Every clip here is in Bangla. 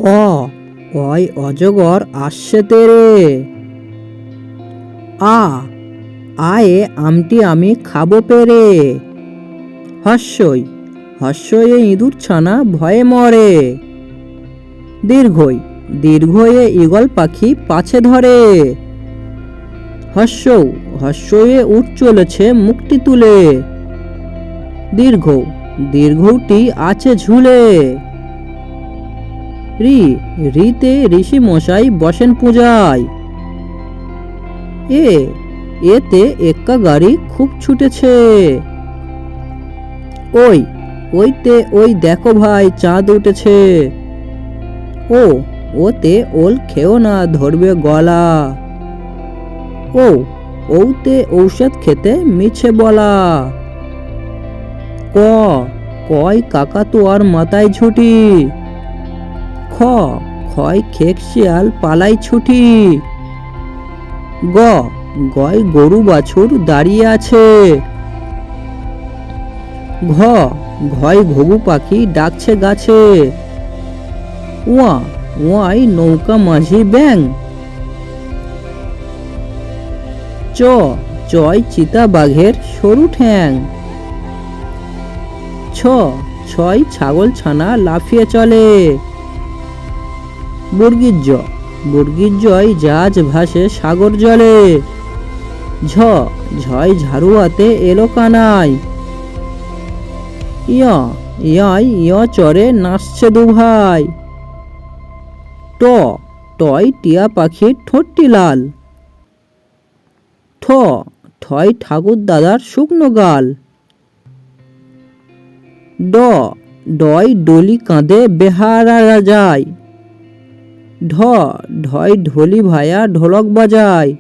ওই অজগর আসছে তেরে। আয়ে আমটি আমি খাবো পেরে। হস্যই হস্যয়ে ইঁদুর ছানা ভয়ে মরে। দীর্ঘই দীর্ঘয়ে ঈগল পাখি পাছে ধরে। হস্যয়ে উঠ চলেছে মুখটি তুলে। দীর্ঘটি আছে ঝুলে। রিতে ঋষি মশাই বসেন পূজায়। এতে এক্কা গাড়ি খুব ছুটেছে। ওইতে ওই দেখো ভাই চাঁদ উঠেছে। ওতে ওল খেও না ধরবে গলা। ওতে ঔষধ খেতে মিছে বলা। কয় কাকাতুয়ার মাথায় ঝুঁটি। খয় খেক শিয়াল পালাই ছুটি। গয় গরু বাছুর দাঁড়িয়ে আছে। ঘয় ঘুঘু পাখি ডাকছে গাছে। ওয়াই নৌকা মাঝি ব্যাং। চয় চিতা বাঘের সরু ঠ্যাং। ছয় ছাগল ছানা লাফিয়ে চলে। বর্গীর জয় জাহাজ ভাসে সাগর জলে। ঝয় ঝাড়ুয়াতে এলো কানাই। ইয় চরে নাচছে দুভাই। টয় টিয়া পাখির ঠোঁটটি লাল। ঠয় ঠাকুর দাদার শুকনো গাল। ডয় ডলি কাঁধে বেহারা যায়। ঢয় ঢোলি ভায়া ঢোলক বাজায়।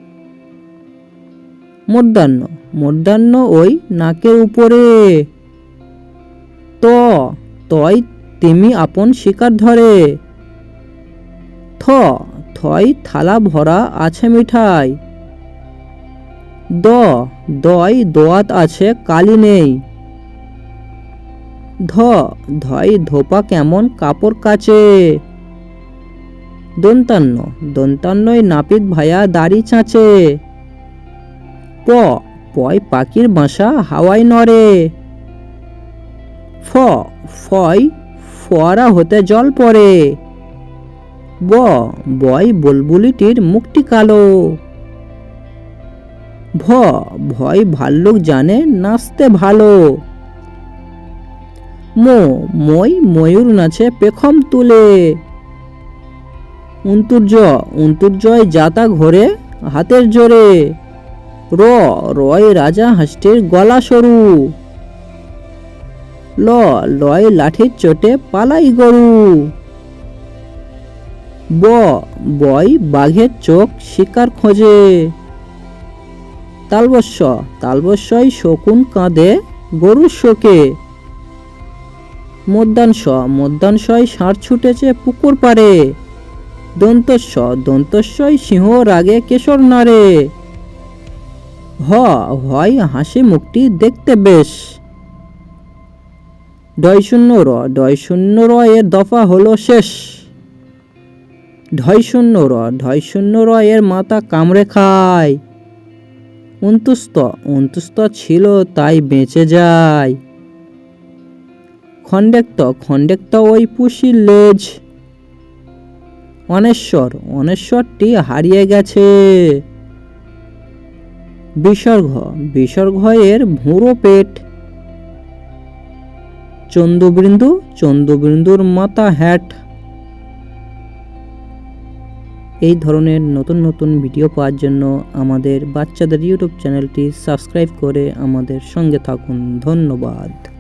মধ্যাহ্ন ওই নাকের উপরে। তয় তিমি আপন শিকার ধরে। থয় থালা ভরা আছে মিঠাই। দয় দোয়াত আছে কালি নেই। ধয় ধোপা কেমন কাপড় কাচে। দন্তান্নয় নাপিত ভায়া দাড়ি চাঁচে। পয় পাখির বাসা হাওয়ায় নড়ে। ফয় ফোয়ারা হতে জল পড়ে। বয় বুলবুলিটির মুখটি কালো। ভয় ভাল্লুক জানে নাচতে ভালো। ময়ূর নাচে পেখম তুলে। অন্তর্জয় যাতা ঘোরে হাতের জোরে। রয় রাজা হাঁসটির গলা সরু। লয় লাঠির চোটে পালাই গরু। বয় বাঘের চোখ শিকার খোঁজে। তালবস্যই শকুন কাঁদে গরুর শোকে। মধ্যাহ্নশয় ষাঁড় ছুটেছে পুকুর পাড়ে। দন্তস্বই সিংহ রাগে কেশর নাড়ে। হয় হাসি মুখটি দেখতে বেশ। ডয় শূন্য র এর দফা হলো শেষ। ঢয় শূন্য র এর মাথা কামড়ে খায়। অন্তুস্ত ছিল তাই বেঁচে যায়। খণ্ডেক্ত ওই পুষির লেজ। অনেশ্বরটি হারিয়ে গেছে। বিসর্গ এর ভুঁড়ো পেট। চন্দ্রবিন্দুর মাথা হ্যাট। এই ধরনের নতুন নতুন ভিডিও পাওয়ার জন্য আমাদের বাচ্চাদের ইউটিউব চ্যানেলটি সাবস্ক্রাইব করে আমাদের সঙ্গে থাকুন। ধন্যবাদ।